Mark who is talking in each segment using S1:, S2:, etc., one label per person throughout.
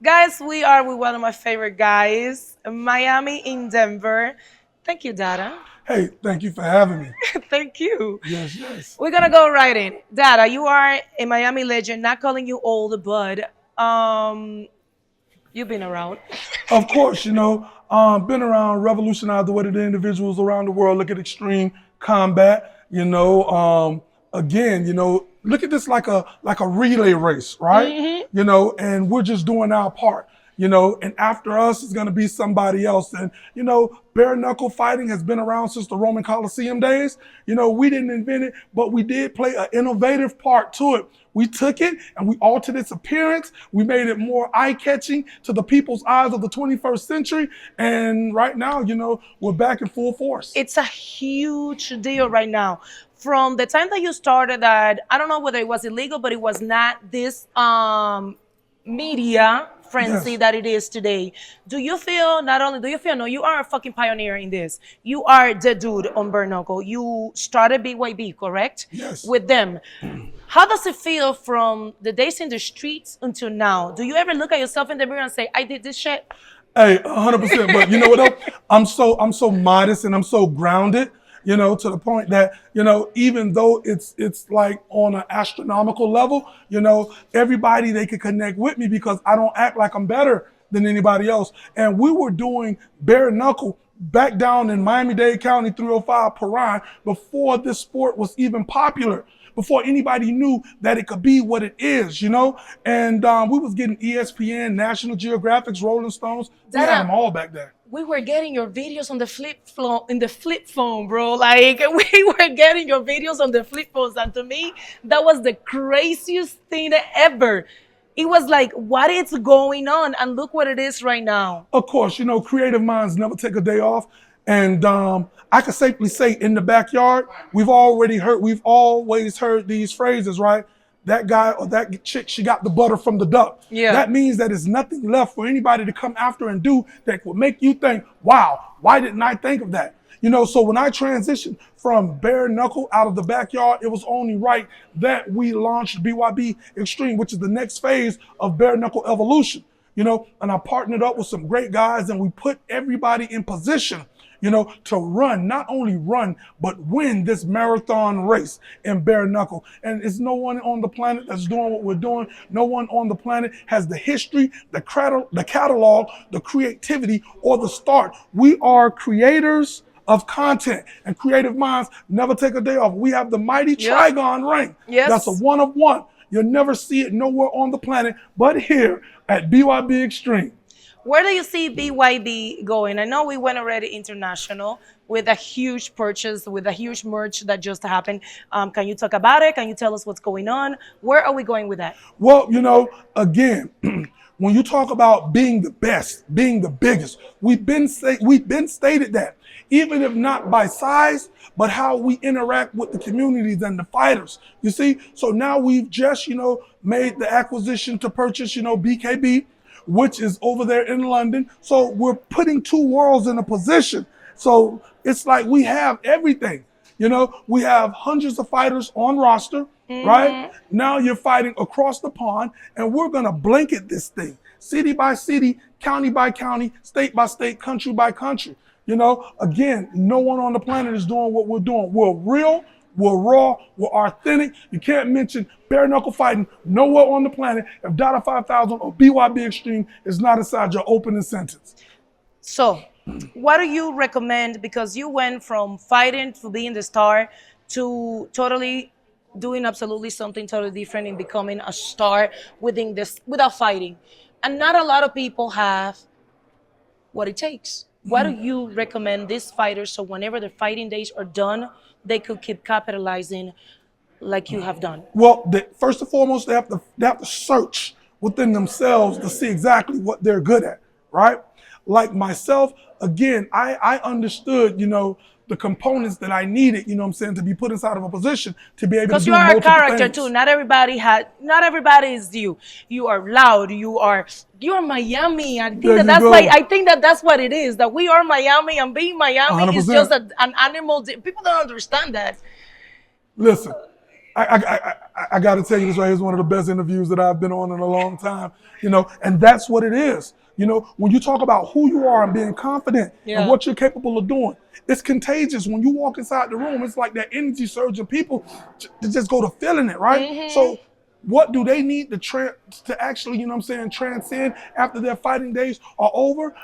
S1: Guys, we are with one of my favorite guys, Miami in Denver. Thank you, Dada.
S2: Hey, thank you for having me.
S1: Thank you.
S2: Yes, yes.
S1: We're gonna go right in. Dada, you are a Miami legend. Not calling you old, but you've been around.
S2: Of course, been around, revolutionized the way that the individuals around the world look at extreme combat. Again, look at this like a relay race, right? And we're just doing our part. And after us is going to be somebody else. And, bare knuckle fighting has been around since the Roman Colosseum days. We didn't invent it, but we did play an innovative part to it. We took it and we altered its appearance. We made it more eye-catching to the people's eyes of the 21st century. And right now, we're back in full force.
S1: It's a huge deal right now. From the time that you started that, I don't know whether it was illegal, but it was not this media frenzy that it is today. Do you feel, not only do you feel, no, you are a fucking pioneer in this. You are the dude on bare knuckle. You started BYB, correct?
S2: Yes.
S1: With them. How does it feel from the days in the streets until now? Do you ever look at yourself in the mirror and say, I did this shit?
S2: Hey, 100%. But you know what though? I'm so modest and I'm so grounded, to the point that, even though it's like on an astronomical level, everybody, they could connect with me because I don't act like I'm better than anybody else. And we were doing bare knuckle back down in Miami-Dade County, 305 Perrine, before this sport was even popular, before anybody knew that it could be what it is, And we was getting ESPN, National Geographics, Rolling Stones. We had them all back there.
S1: We were getting your videos on the flip phone, in the flip phone, bro. Like we were getting your videos on the flip phones, and to me, that was the craziest thing ever. It was like, what is going on? And look what it is right now.
S2: Of course, creative minds never take a day off. And I can safely say in the backyard, we've always heard these phrases, right? That guy or that chick, she got the butter from the duck.
S1: Yeah.
S2: That means that there's nothing left for anybody to come after and do that would make you think, wow, why didn't I think of that? So when I transitioned from bare knuckle out of the backyard, it was only right that we launched BYB Extreme, which is the next phase of bare knuckle evolution. And I partnered up with some great guys and we put everybody in position, to run, not only run, but win this marathon race in bare knuckle. And it's no one on the planet that's doing what we're doing. No one on the planet has the history, the catalog, the creativity, or the start. We are creators of content, and creative minds never take a day off. We have the mighty Trigon ring.
S1: Yes.
S2: That's a one of one. You'll never see it nowhere on the planet but here at BYB Extreme.
S1: Where do you see BYB going? I know we went already international with a huge purchase, with a huge merch that just happened. Can you talk about it? Can you tell us what's going on? Where are we going with that?
S2: Well, again, when you talk about being the best, being the biggest, we've been stated that, even if not by size, but how we interact with the communities and the fighters. You see, so now we've just, made the acquisition to purchase, BKB, which is over there in London. So we're putting two worlds in a position. So it's like we have everything. We have hundreds of fighters on roster, right? Now you're fighting across the pond, and we're going to blanket this thing, city by city, county by county, state by state, country by country. Again, no one on the planet is doing what we're doing. We're real, we're raw, we're authentic. You can't mention bare knuckle fighting nowhere on the planet if DADA 5000 or BYB Extreme is not inside your opening sentence.
S1: So, what do you recommend? Because you went from fighting to being the star to totally doing absolutely something totally different and becoming a star within this without fighting. And not a lot of people have what it takes. What do you recommend these fighters so whenever their fighting days are done, they could keep capitalizing like you have done?
S2: Well, first and foremost, they have to search within themselves to see exactly what they're good at, right? Like myself, again, I understood, the components that I needed, to be put inside of a position to be able to do
S1: because you are a character
S2: things.
S1: too. Not everybody is you. You are loud. You're Miami. I think that's what it is. That we are Miami, and being Miami
S2: 100%.
S1: is just an animal. People don't understand that.
S2: Listen, I got to tell you this right here is one of the best interviews that I've been on in a long time, and that's what it is. When you talk about who you are and being confident and what you're capable of doing, it's contagious. When you walk inside the room, it's like that energy surge and people just go to feeling it, right?
S1: Mm-hmm.
S2: So what do they need to actually, transcend after their fighting days are over,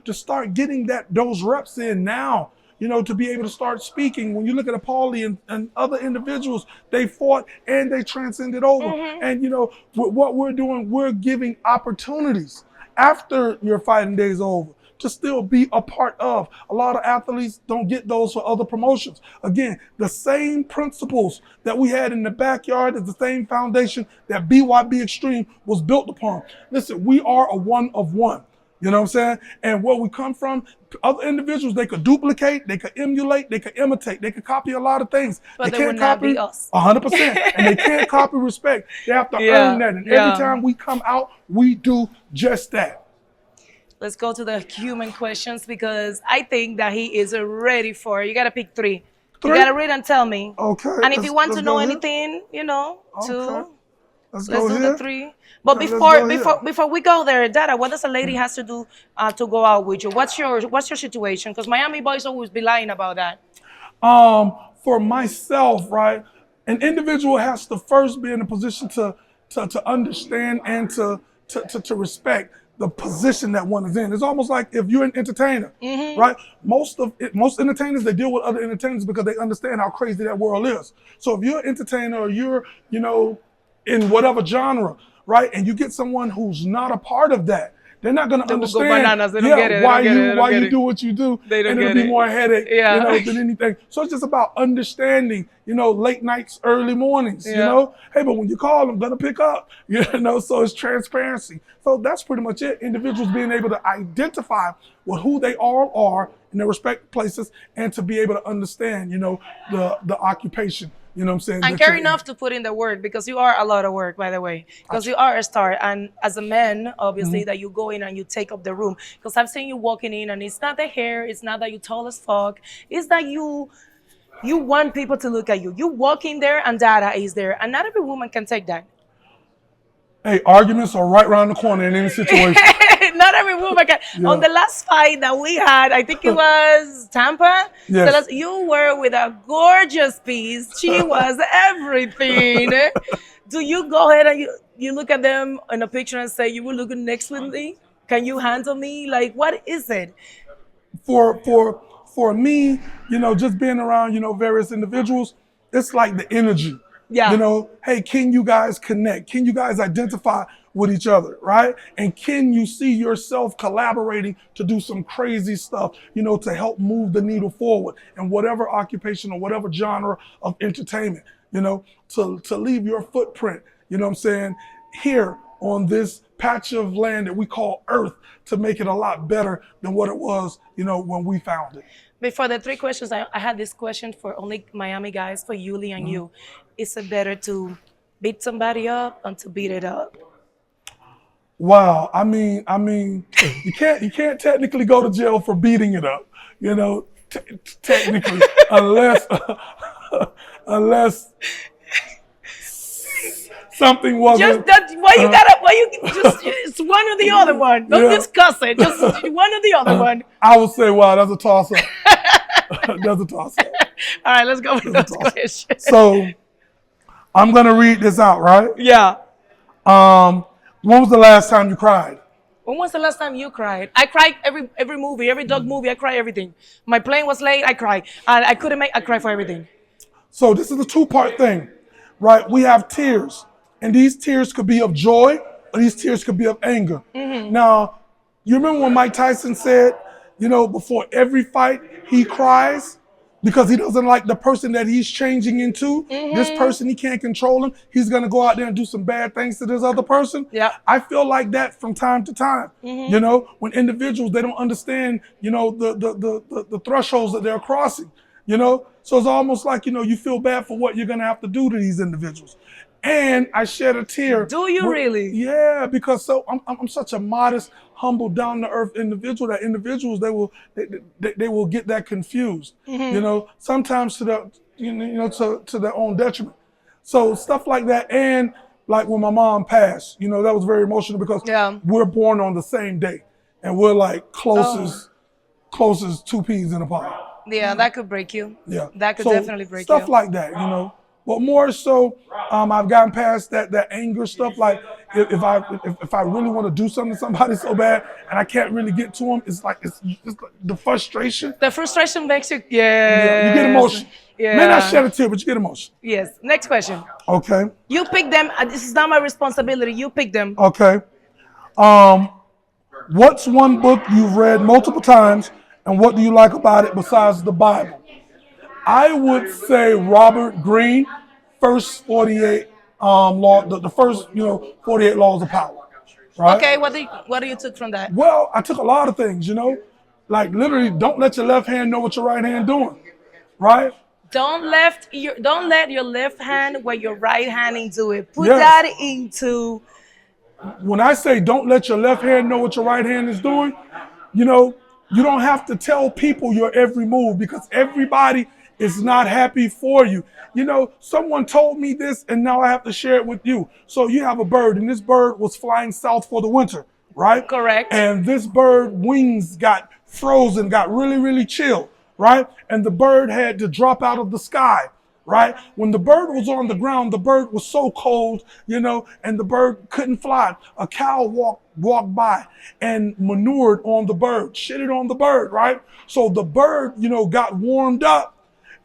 S2: to start getting those reps in now, to be able to start speaking. When you look at Paulie and other individuals, they fought and they transcended over.
S1: Mm-hmm.
S2: And, what we're doing, we're giving opportunities after your fighting days over to still be a part of. A lot of athletes don't get those for other promotions. Again, the same principles that we had in the backyard is the same foundation that BYB Extreme was built upon. Listen, we are a one of one. You know what I'm saying? And where we come from, other individuals, they could duplicate, they could emulate, they could imitate, they could copy a lot of things.
S1: But
S2: they
S1: they
S2: can't
S1: would not
S2: copy
S1: be us.
S2: 100%. And they can't copy respect. They have to earn that. And every time we come out, we do just that.
S1: Let's go to the human questions because I think that he is ready for it. You got to pick three. You got to read and tell me.
S2: Okay.
S1: And if you want to know anything,
S2: Okay.
S1: let's
S2: go
S1: do
S2: here.
S1: the three. But
S2: Yeah,
S1: before we go there, Dada, what does a lady has to do to go out with you? What's your situation? Because Miami boys always be lying about that.
S2: For myself, right, an individual has to first be in a position to understand and to respect the position that one is in. It's almost like if you're an entertainer, right? Most entertainers, they deal with other entertainers because they understand how crazy that world is. So if you're an entertainer or you're, in whatever genre, right, and you get someone who's not a part of that, they're not going to understand.
S1: Go bananas. They don't get it.
S2: Why you do what you do,
S1: They don't
S2: and
S1: get
S2: it'll be
S1: it.
S2: more headache,
S1: Yeah.
S2: than anything. So it's just about understanding, late nights, early mornings, Hey, but when you call, I'm gonna pick up, So it's transparency. So that's pretty much it. Individuals being able to identify with who they all are in their respective places, and to be able to understand, the occupation. You know what I'm saying?
S1: And care enough to put in the work, because you are a lot of work, by the way, because you are a star. And as a man, obviously, that you go in and you take up the room. Because I've seen you walking in and it's not the hair, it's not that you tall as fuck, it's that you want people to look at you. You walk in there and Dada is there. And not every woman can take that.
S2: Hey, arguments are right around the corner in any situation.
S1: Not every woman can.
S2: Yeah.
S1: On the last fight that we had, I think it was Tampa.
S2: Yes.
S1: So you were with a gorgeous piece. She was everything. Do you go ahead and you look at them in a picture and say, you will look next with me? Can you handle me? Like, what is it?
S2: For me, just being around, various individuals, it's like the energy.
S1: Yeah.
S2: Hey, can you guys connect? Can you guys identify with each other, right? And can you see yourself collaborating to do some crazy stuff, to help move the needle forward in whatever occupation or whatever genre of entertainment, to leave your footprint, here on this patch of land that we call Earth, to make it a lot better than what it was, when we found it.
S1: Before the three questions, I had this question for only Miami guys, for Yuli and you. Is it better to beat somebody up or to beat it up?
S2: Wow, I mean, you can't technically go to jail for beating it up, technically, unless something wasn't.
S1: It's one or the other one. Don't discuss it. Just one or the other one.
S2: I would say, wow, that's a toss up. That's a toss up.
S1: All right, let's go with those questions.
S2: So I'm gonna read this out, right?
S1: Yeah.
S2: When was the last time you cried?
S1: When was the last time you cried? I cried every movie, every dog movie. I cry everything. My plane was late. I cried. I couldn't make. I cry for everything.
S2: So this is a two-part thing, right? We have tears, and these tears could be of joy, or these tears could be of anger. Now, you remember when Mike Tyson said, before every fight he cries because he doesn't like the person that he's changing into. This person, he can't control him. He's gonna go out there and do some bad things to this other person.
S1: Yeah.
S2: I feel like that from time to time. When individuals, they don't understand, the thresholds that they're crossing. So it's almost like, you feel bad for what you're gonna have to do to these individuals. And I shed a tear.
S1: Do you really?
S2: Yeah, because I'm such a modest, humble, down to earth individual that individuals, they will get that confused. Sometimes to their to their own detriment. So stuff like that. And like when my mom passed, you know, that was very emotional because we're born on the same day and we're like closest two peas in a pod.
S1: Yeah, that could break you.
S2: Yeah.
S1: That could
S2: So
S1: definitely break
S2: stuff
S1: you.
S2: like that, you know. But more so, I've gotten past that anger stuff. Like if I really want to do something to somebody so bad and I can't really get to them, it's like the frustration.
S1: The frustration makes you,
S2: You get emotion.
S1: Yeah.
S2: May not shed a tear, but you get emotion.
S1: Yes. Next question.
S2: Okay.
S1: You pick them. This is not my responsibility. You pick them.
S2: Okay. What's one book you've read multiple times, and what do you like about it besides the Bible? I would say Robert Greene, first 48 law, the first 48 laws of power. Right?
S1: Okay, what do you took from that?
S2: Well, I took a lot of things, like literally, don't let your left hand know what your right hand doing, right?
S1: Don't let your left hand what your right hand into it. Put that into.
S2: When I say don't let your left hand know what your right hand is doing, you don't have to tell people your every move because everybody is not happy for you. Someone told me this and now I have to share it with you. So you have a bird and this bird was flying south for the winter, right?
S1: Correct.
S2: And this bird wings got frozen, got really, really chill, right? And the bird had to drop out of the sky, right? When the bird was on the ground, the bird was so cold, and the bird couldn't fly. A cow walked by and manured on the bird, shitted on the bird, right? So the bird, got warmed up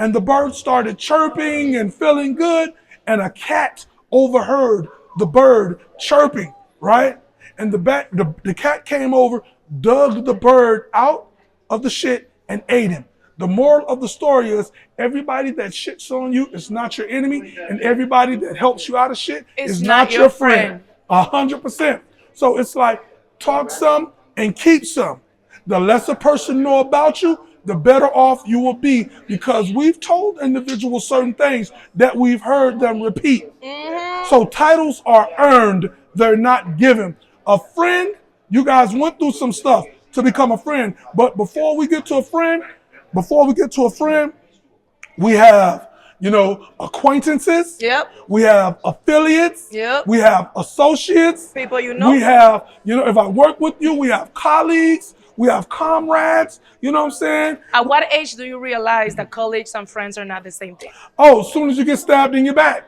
S2: and the bird started chirping and feeling good. And a cat overheard the bird chirping, right? And the cat came over, dug the bird out of the shit and ate him. The moral of the story is everybody that shits on you is not your enemy, and everybody that helps you out of shit is not your friend. 100%. So it's like talk some and keep some. The less a person know about you, the better off you will be because we've told individuals certain things that we've heard them repeat. So titles are earned, they're not given. A friend, you guys went through some stuff to become a friend, but before we get to a friend, we have, acquaintances.
S1: Yep.
S2: We have affiliates.
S1: Yep.
S2: We have associates.
S1: People you know.
S2: We have, if I work with you, we have colleagues. We have comrades. You know what I'm saying?
S1: At what age do you realize that colleagues and friends are not the same thing?
S2: Oh, as soon as you get stabbed in your back.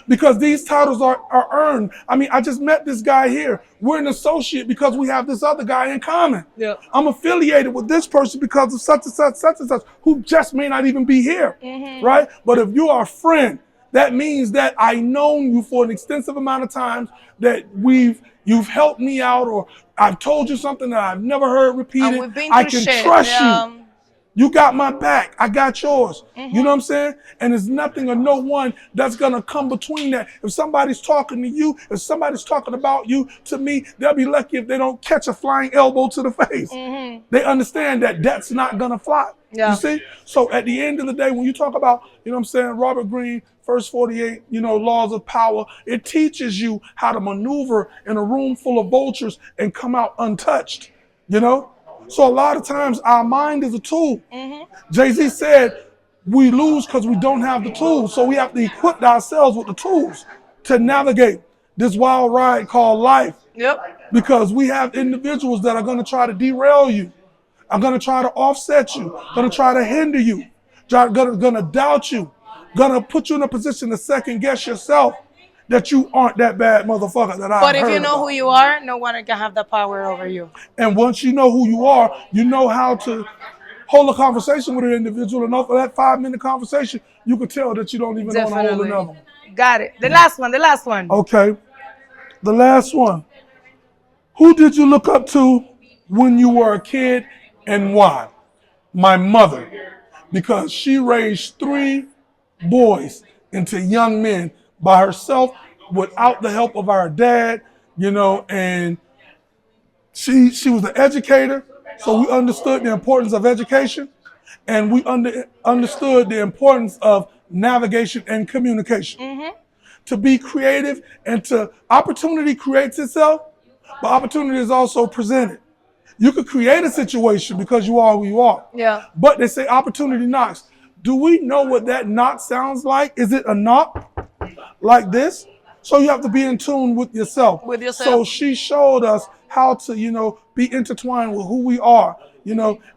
S2: Because these titles are earned. I mean, I just met this guy here. We're an associate because we have this other guy in common.
S1: Yep.
S2: I'm affiliated with this person because of such and such, who just may not even be here, right? But if you are a friend, that means that I've known you for an extensive amount of times, that you've helped me out, or I've told you something that I've never heard repeated.
S1: And we've been
S2: I
S1: through
S2: can
S1: shit.
S2: trust you. You got my back. I got yours. You know what I'm saying? And there's nothing or no one that's going to come between that. If somebody's talking to you, if somebody's talking about you to me, they'll be lucky if they don't catch a flying elbow to the face. They understand that that's not going to fly.
S1: Yeah.
S2: You see? So at the end of the day, when you talk about, Robert Greene, first 48, laws of power, it teaches you how to maneuver in a room full of vultures and come out untouched, So a lot of times our mind is a tool. Jay-Z said we lose because we don't have the tools. So we have to equip ourselves with the tools to navigate this wild ride called life.
S1: Yep.
S2: Because we have individuals that are going to try to derail you, are going to try to offset you, going to try to hinder you, going to doubt you, going to put you in a position to second guess yourself, that you aren't that bad motherfucker that I
S1: But if you know who you are, no one can have that power over you.
S2: And once you know who you are, you know how to hold a conversation with an individual. And for that 5-minute conversation, you can tell that you don't even want to hold another.
S1: Got it. The last one.
S2: Okay. The last one. Who did you look up to when you were a kid and why? My mother. Because she raised 3 boys into young men by herself without the help of our dad, and she was an educator, so we understood the importance of education, and we understood the importance of navigation and communication. To be creative and opportunity creates itself, but opportunity is also presented. You could create a situation because you are who you are.
S1: Yeah.
S2: But they say opportunity knocks. Do we know what that knock sounds like? Is it a knock? like this. So you have to be in tune with yourself.
S1: With yourself.
S2: So she showed us how to, be intertwined with who we are,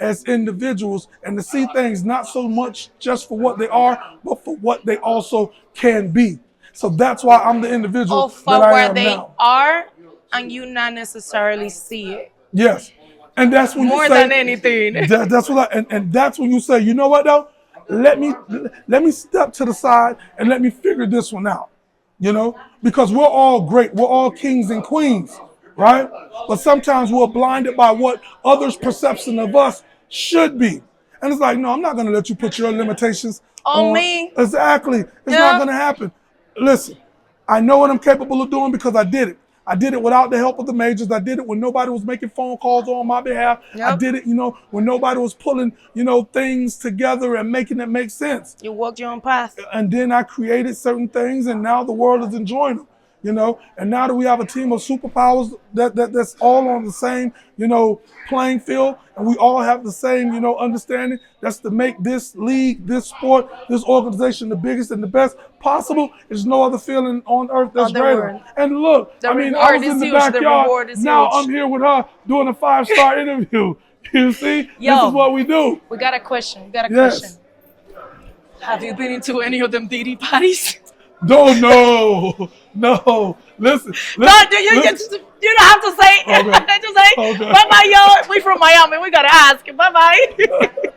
S2: as individuals, and to see things not so much just for what they are, but for what they also can be. So that's why I'm the individual
S1: Or for
S2: that I
S1: where
S2: am
S1: they
S2: now.
S1: are, and you not necessarily see it.
S2: Yes. And that's when
S1: More
S2: you say,
S1: than anything.
S2: That's what and that's when you say, you know what though? Let me step to the side and let me figure this one out. Because we're all great. We're all kings and queens, right? But sometimes we're blinded by what others' perception of us should be. And it's like, no, I'm not going to let you put your limitations
S1: On me.
S2: Exactly. It's
S1: Yeah.
S2: not going to happen. Listen, I know what I'm capable of doing because I did it. I did it without the help of the majors. I did it when nobody was making phone calls on my behalf. I
S1: Yep.
S2: did it, when nobody was pulling, things together and making it make sense.
S1: You walked your own path.
S2: And then I created certain things, and now the world is enjoying them. And now that we have a team of superpowers that's all on the same, playing field, and we all have the same, understanding, that's to make this league, this sport, this organization the biggest and the best possible. There's no other feeling on earth that's
S1: On the
S2: greater.
S1: world.
S2: And look,
S1: The
S2: I
S1: reward
S2: was
S1: is
S2: in the
S1: huge. The
S2: backyard.
S1: reward is
S2: Now
S1: huge.
S2: I'm here with her doing a 5-star interview. You see,
S1: Yo.
S2: this is what we do.
S1: We got a question.
S2: Yes.
S1: Question. Have you been into any of them DD parties?
S2: No. Listen.
S1: No, you don't have to say.
S2: Okay.
S1: Just say
S2: Okay.
S1: bye bye, yo. We from Miami. We gotta ask. Bye bye.